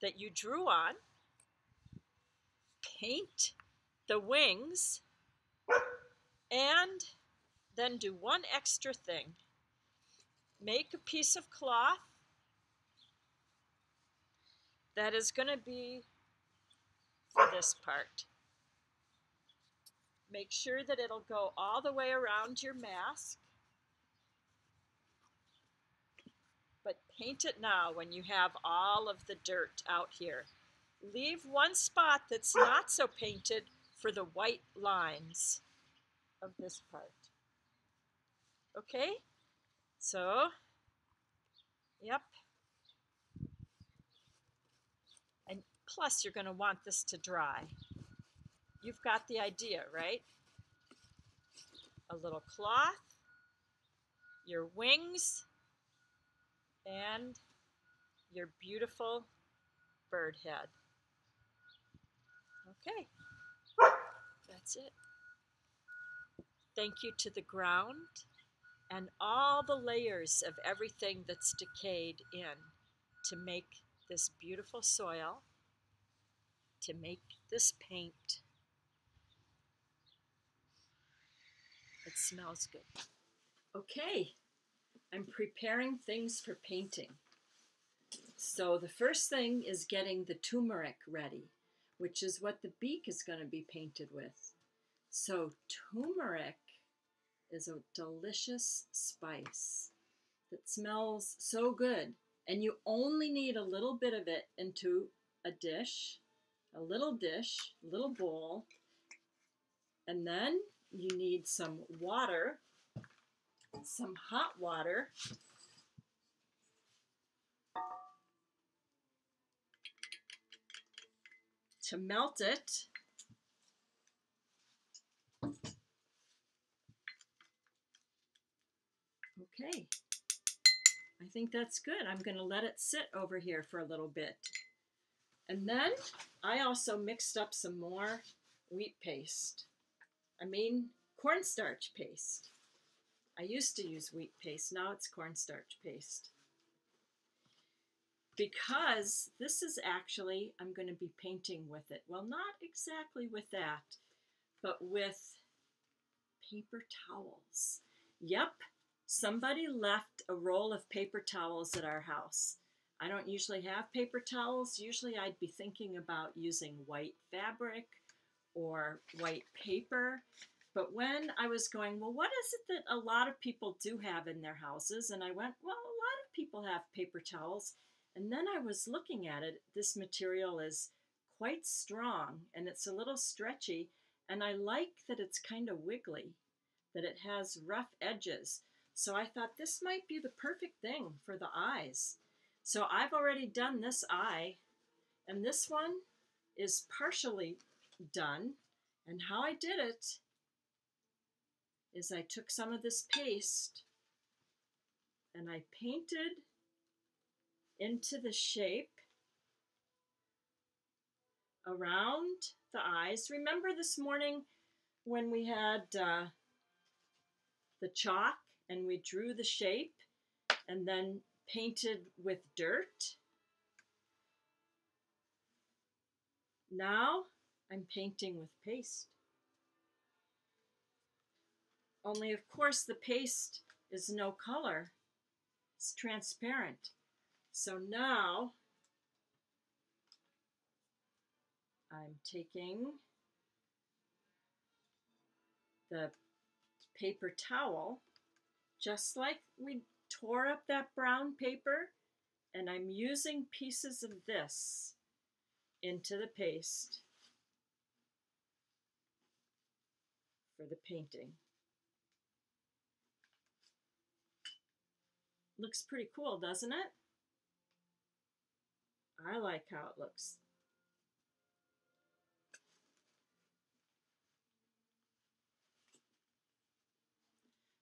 that you drew on. Paint the wings and then do one extra thing. Make a piece of cloth that is going to be for this part. Make sure that it'll go all the way around your mask, but paint it now when you have all of the dirt out here. Leave one spot that's not so painted for the white lines of this part. Okay, so, yep. And plus you're going to want this to dry. You've got the idea, right? A little cloth, your wings, and your beautiful bird head. Okay, that's it. Thank you to the ground and all the layers of everything that's decayed in to make this beautiful soil, to make this paint. It smells good. Okay, I'm preparing things for painting. So the first thing is getting the turmeric ready, which is what the beak is going to be painted with. So turmeric is a delicious spice that smells so good, and you only need a little bit of it into a dish, a little bowl, and then you need some water, some hot water, to melt it. Okay, I think that's good. I'm going to let it sit over here for a little bit. And then I also mixed up some more cornstarch paste. I used to use wheat paste, now it's cornstarch paste. Because this is actually, I'm going to be painting with it. Well, not exactly with that, but with paper towels. Yep, somebody left a roll of paper towels at our house. I don't usually have paper towels. Usually I'd be thinking about using white fabric or white paper. But when I was going, well, what is it that a lot of people do have in their houses? And I went, well, a lot of people have paper towels. And then I was looking at it. This material is quite strong and it's a little stretchy. And I like that it's kind of wiggly, that it has rough edges. So I thought this might be the perfect thing for the eyes. So I've already done this eye, and this one is partially done. And how I did it is I took some of this paste and I painted into the shape around the eyes. Remember this morning when we had the chalk and we drew the shape and then painted with dirt? Now I'm painting with paste. Only of course the paste is no color. It's transparent. So now I'm taking the paper towel, just like we tore up that brown paper, and I'm using pieces of this into the paste for the painting. Looks pretty cool, doesn't it? I like how it looks.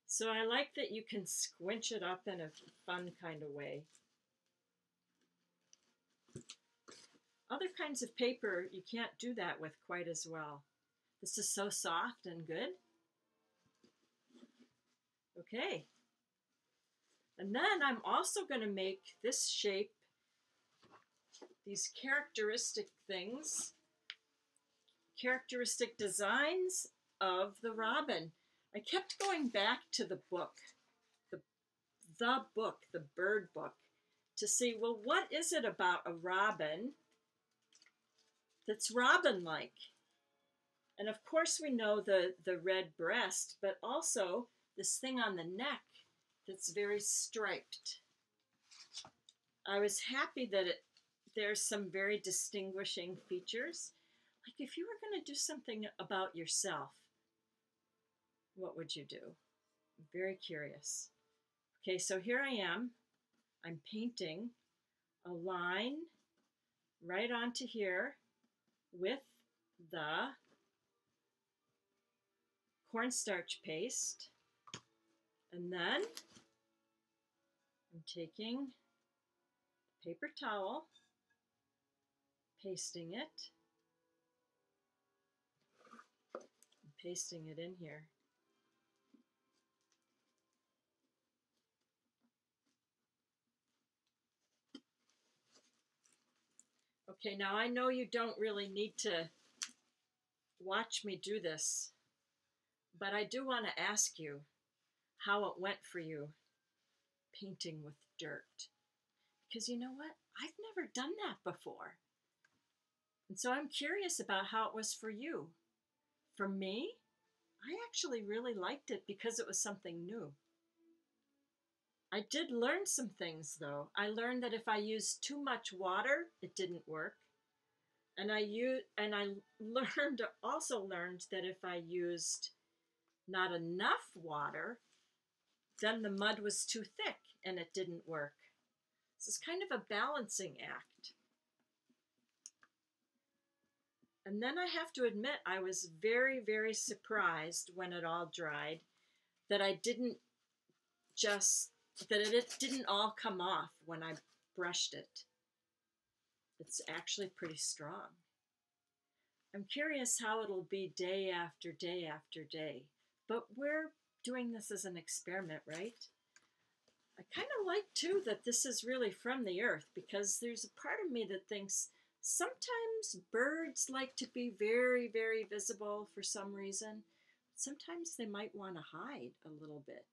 So I like that you can squinch it up in a fun kind of way. Other kinds of paper, you can't do that with quite as well. This is so soft and good. Okay, And then I'm also going to make this shape, these characteristic things, characteristic designs of the robin. I kept going back to the book, the, the bird book, to see, well, what is it about a robin that's robin-like? And of course we know the red breast, but also this thing on the neck that's very striped. I was happy that there's some very distinguishing features. Like if you were going to do something about yourself, what would you do? I'm very curious. Okay, so here I am. I'm painting a line right onto here with the cornstarch paste. And then I'm taking a paper towel, pasting it, and pasting it in here. Okay, now I know you don't really need to watch me do this, but I do want to ask you how it went for you painting with dirt. Because you know what? I've never done that before. And so I'm curious about how it was for you. For me, I actually really liked it because it was something new. I did learn some things though. I learned that if I used too much water, it didn't work. And I also learned that if I used not enough water, then the mud was too thick and it didn't work. This is kind of a balancing act. And then I have to admit, I was very, very surprised when it all dried that it didn't all come off when I brushed it. It's actually pretty strong. I'm curious how it'll be day after day after day, but we're doing this as an experiment, right? I kind of like too that this is really from the earth, because there's a part of me that thinks sometimes birds like to be very, very visible for some reason. Sometimes they might want to hide a little bit.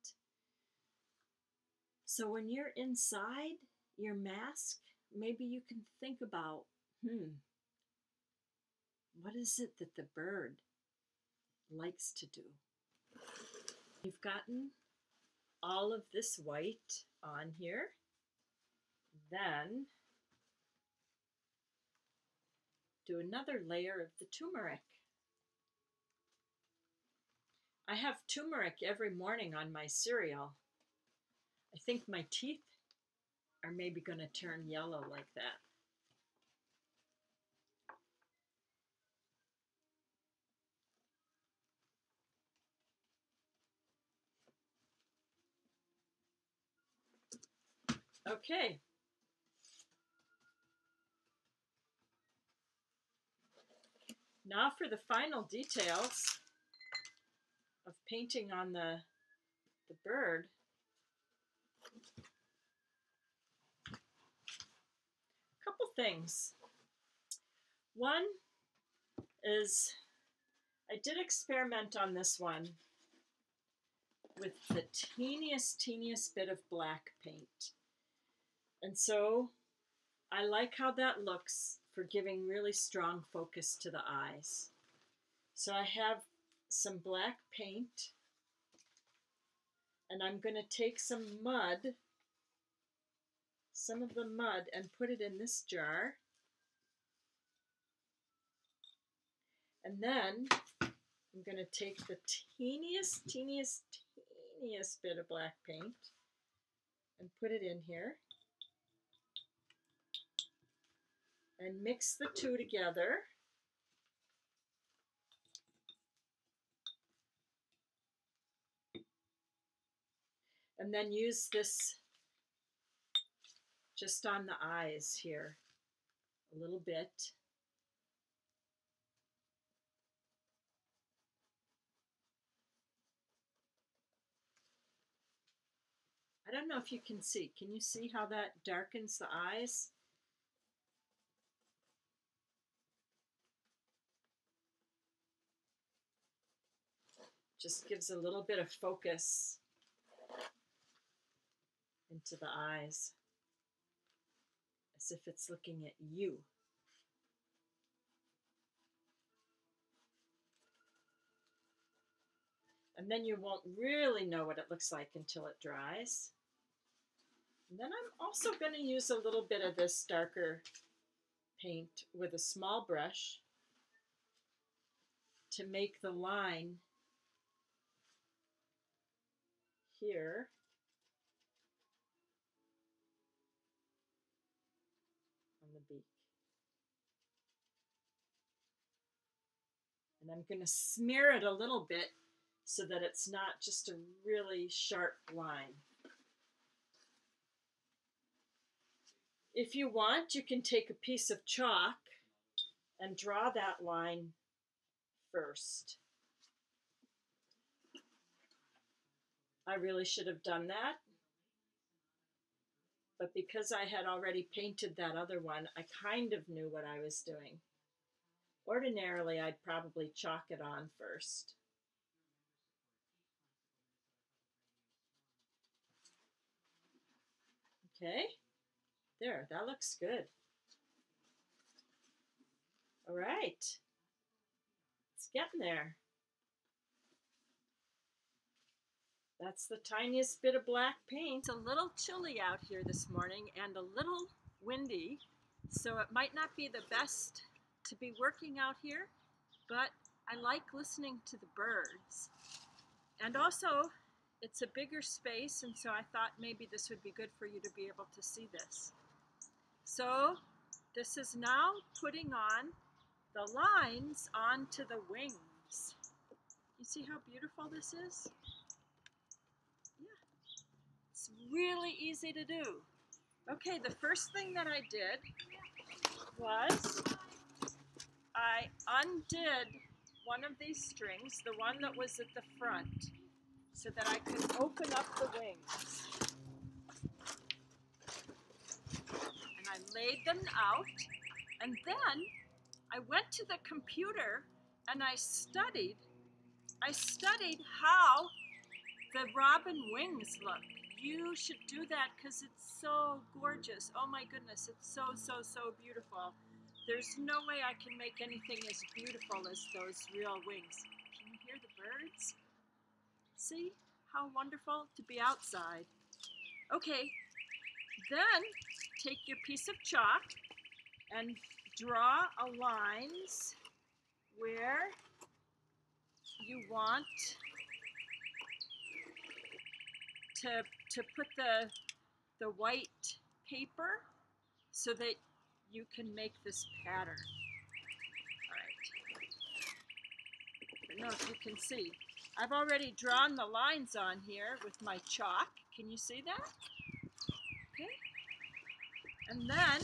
So when you're inside your mask, maybe you can think about, what is it that the bird likes to do? You've gotten all of this white on here. Then do another layer of the turmeric. I have turmeric every morning on my cereal. I think my teeth are maybe going to turn yellow like that. Okay. Now for the final details of painting on the bird. A couple things. One is I did experiment on this one with the teeniest bit of black paint. And so I like how that looks for giving really strong focus to the eyes. So I have some black paint, and I'm going to take some mud, some of the mud, and put it in this jar. And then I'm going to take the teeniest bit of black paint and put it in here and mix the two together. And then use this just on the eyes here a little bit. I don't know if you can see. Can you see how that darkens the eyes? Just gives a little bit of focus into the eyes, as if it's looking at you. And then you won't really know what it looks like until it dries. And then I'm also going to use a little bit of this darker paint with a small brush to make the line here on the beak. And I'm going to smear it a little bit so that it's not just a really sharp line. If you want, you can take a piece of chalk and draw that line first. I really should have done that, but because I had already painted that other one, I kind of knew what I was doing. Ordinarily, I'd probably chalk it on first. Okay, there, that looks good. All right, it's getting there. That's the tiniest bit of black paint. It's a little chilly out here this morning and a little windy, so it might not be the best to be working out here, but I like listening to the birds. And also, it's a bigger space, and so I thought maybe this would be good for you to be able to see this. So this is now putting on the lines onto the wings. You see how beautiful this is? It's really easy to do. Okay, the first thing that I did was I undid one of these strings, the one that was at the front, so that I could open up the wings. And I laid them out, and then I went to the computer and I studied how the robin wings look. You should do that because it's so gorgeous. Oh my goodness, it's so, so, so beautiful. There's no way I can make anything as beautiful as those real wings. Can you hear the birds? See how wonderful to be outside. Okay, then take your piece of chalk and draw lines where you want to put the white paper so that you can make this pattern. All right. I don't know if you can see. I've already drawn the lines on here with my chalk. Can you see that? Okay. And then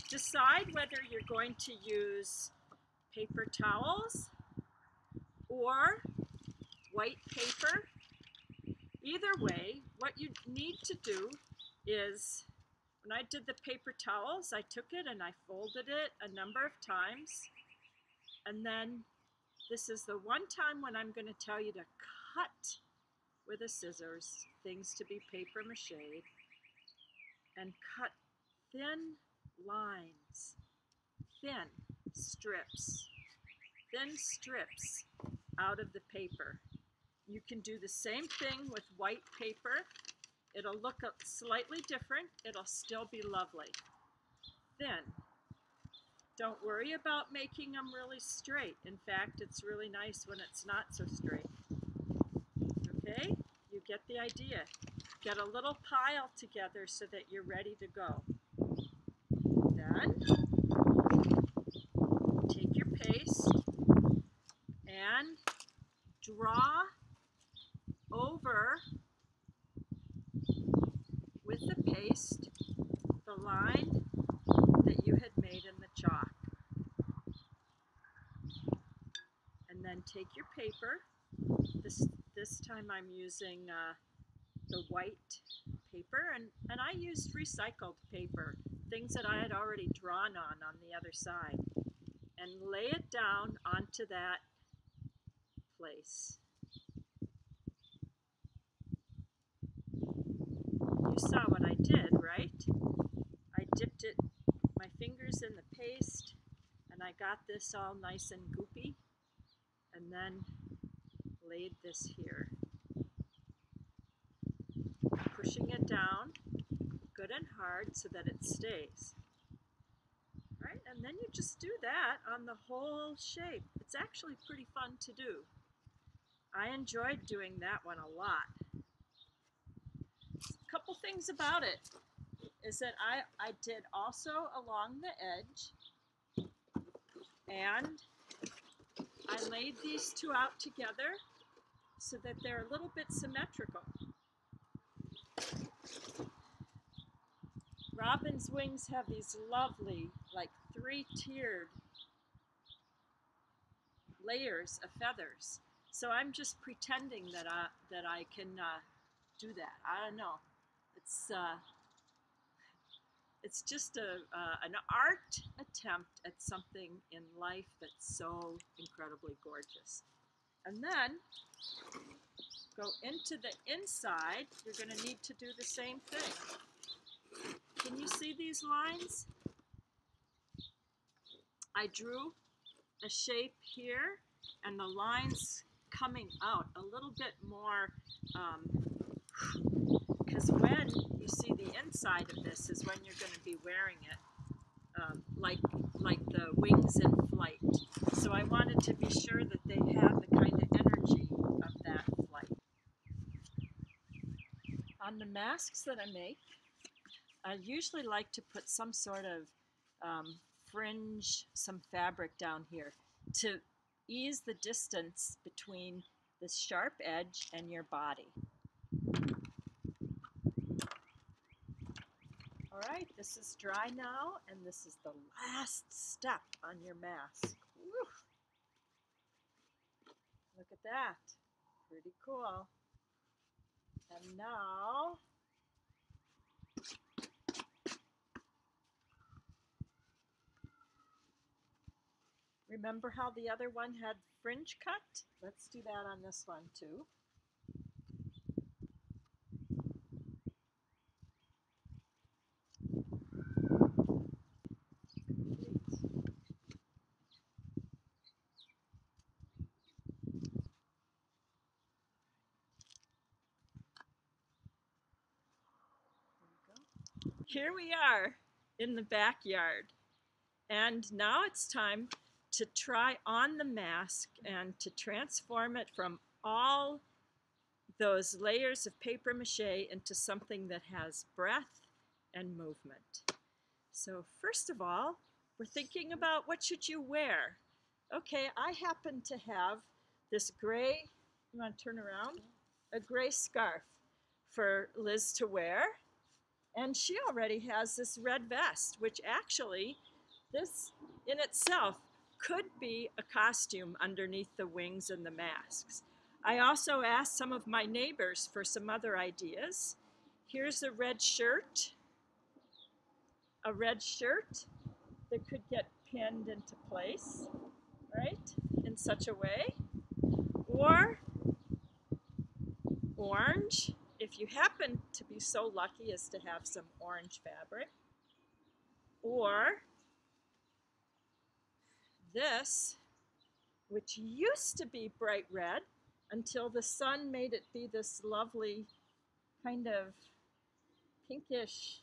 decide whether you're going to use paper towels or white paper. Either way, what you need to do is, when I did the paper towels, I took it and I folded it a number of times. And then this is the one time when I'm going to tell you to cut with a scissors things to be paper mache and cut thin lines, thin strips out of the paper. You can do the same thing with white paper. It'll look slightly different. It'll still be lovely. Thin. Don't worry about making them really straight. In fact, it's really nice when it's not so straight. Okay? You get the idea. Get a little pile together so that you're ready to go. Then, take your paste and draw over with the paste the line that you had made in the chalk. And then take your paper. This time I'm using the white paper, and I used recycled paper, things that I had already drawn on the other side, and lay it down onto that place. You saw what I did, right? I dipped my fingers in the paste, and I got this all nice and goopy, and then laid this here. Pushing it down good and hard so that it stays. Right? And then you just do that on the whole shape. It's actually pretty fun to do. I enjoyed doing that one a lot. A couple things about it is that I did also along the edge, and I laid these two out together so that they're a little bit symmetrical. Robin's wings have these lovely, like 3-tiered layers of feathers. So I'm just pretending that I can do that. I don't know. It's just an art attempt at something in life that's so incredibly gorgeous. And then go into the inside. You're going to need to do the same thing. Can you see these lines? I drew a shape here, and the lines coming out a little bit more, because when you see the inside of this is when you're going to be wearing it, like the wings in flight. So I wanted to be sure that they have the kind of energy of that flight. On the masks that I make, I usually like to put some sort of fringe, some fabric down here to ease the distance between the sharp edge and your body. All right, this is dry now, and this is the last step on your mask. Woo. Look at that, pretty cool. And now, remember how the other one had fringe cut? Let's do that on this one too. Here we are in the backyard, and now it's time to try on the mask and to transform it from all those layers of paper mache into something that has breath and movement. So first of all, we're thinking about what should you wear. Okay, I happen to have this gray, you want to turn around? A gray scarf for Liz to wear. And she already has this red vest, which actually, this in itself could be a costume underneath the wings and the masks. I also asked some of my neighbors for some other ideas. Here's a red shirt that could get pinned into place, right, in such a way. Or orange, if you happen to be so lucky as to have some orange fabric. Or this, which used to be bright red until the sun made it be this lovely kind of pinkish,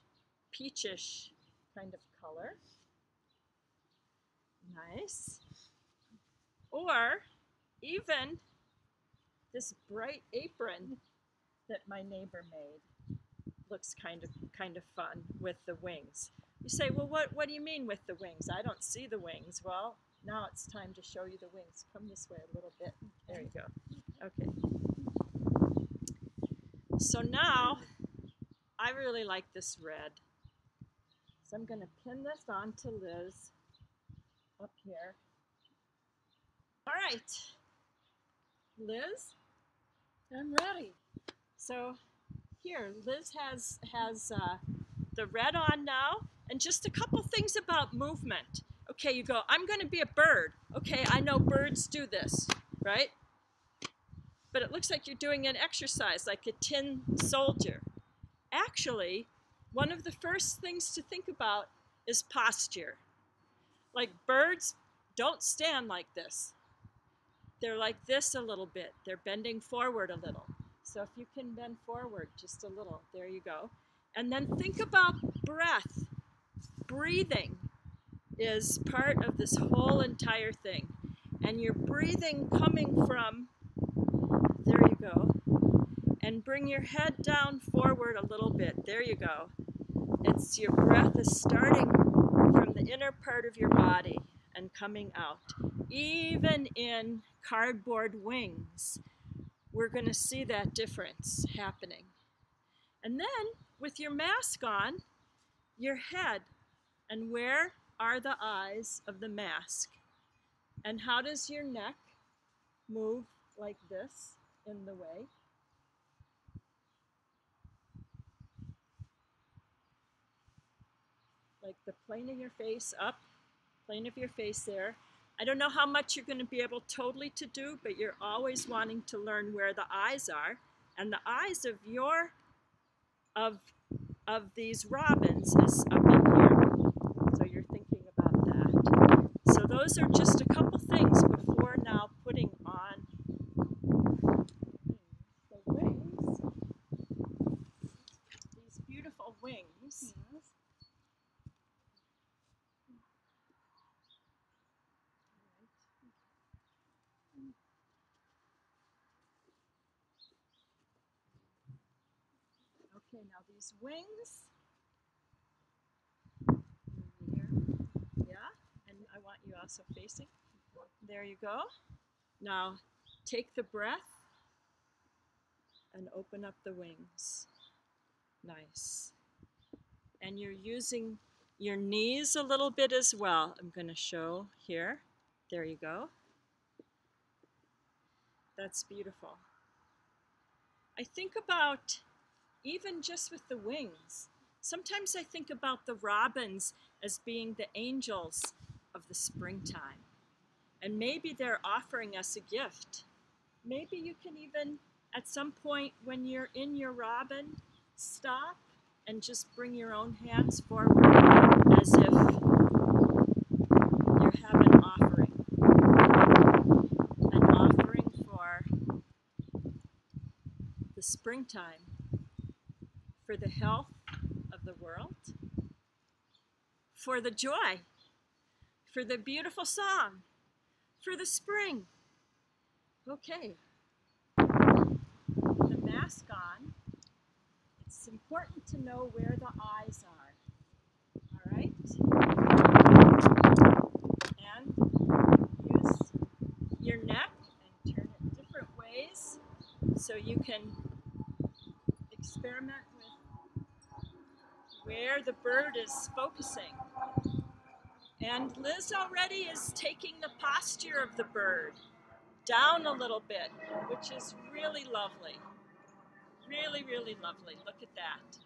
peachish kind of color. Nice. Or even this bright apron that my neighbor made. Looks kind of fun with the wings. You say, well, what do you mean with the wings? I don't see the wings. Well, now it's time to show you the wings. Come this way a little bit. There you go. Okay. So now, I really like this red. So I'm going to pin this onto Liz up here. All right. Liz? I'm ready. So here, Liz has the red on now, and just a couple things about movement. Okay, you go, I'm going to be a bird. Okay, I know birds do this, right? But it looks like you're doing an exercise, like a tin soldier. Actually, one of the first things to think about is posture. Like birds don't stand like this. They're like this a little bit. They're bending forward a little. So if you can bend forward just a little, there you go. And then think about breath. Breathing is part of this whole entire thing. And your breathing coming from, there you go, and bring your head down forward a little bit. There you go. It's your breath is starting from the inner part of your body and coming out. Even in cardboard wings, we're going to see that difference happening. And then with your mask on, your head, and where are the eyes of the mask? And how does your neck move like this in the way? Like the plane of your face up, plane of your face there. I don't know how much you're going to be able totally to do, but you're always wanting to learn where the eyes are. And the eyes of your of these robins is up in here. So you're thinking about that. So those are just a couple things before now putting on the wings. These beautiful wings. Okay, now these wings. Here. Yeah, and I want you also facing. There you go. Now take the breath and open up the wings. Nice. And you're using your knees a little bit as well. I'm going to show here. There you go. That's beautiful. I think about even just with the wings. Sometimes I think about the robins as being the angels of the springtime. And maybe they're offering us a gift. Maybe you can even, at some point when you're in your robin, stop and just bring your own hands forward as if you have an offering for the springtime, for the health of the world, for the joy, for the beautiful song, for the spring. Okay, the mask on. It's important to know where the eyes are. All right? And use your neck and turn it different ways so you can experiment with where the bird is focusing. And Liz already is taking the posture of the bird down a little bit, which is really lovely. Really, really lovely. Look at that.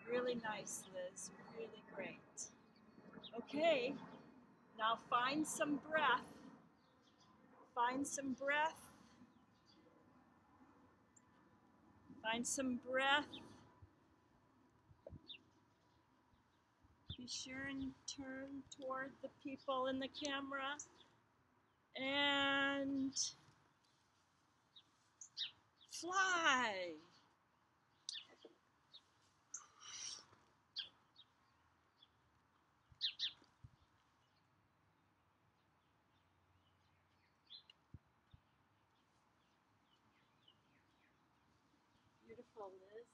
Really nice, Liz. Really great. Okay, now find some breath. Find some breath. Find some breath. Be sure and turn toward the people in the camera. And fly. Beautiful, Liz.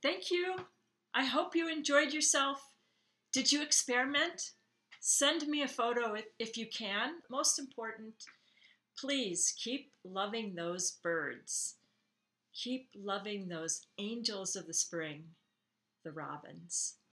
Thank you. I hope you enjoyed yourself. Did you experiment? Send me a photo if you can. Most important, please keep loving those birds. Keep loving those angels of the spring. the robins.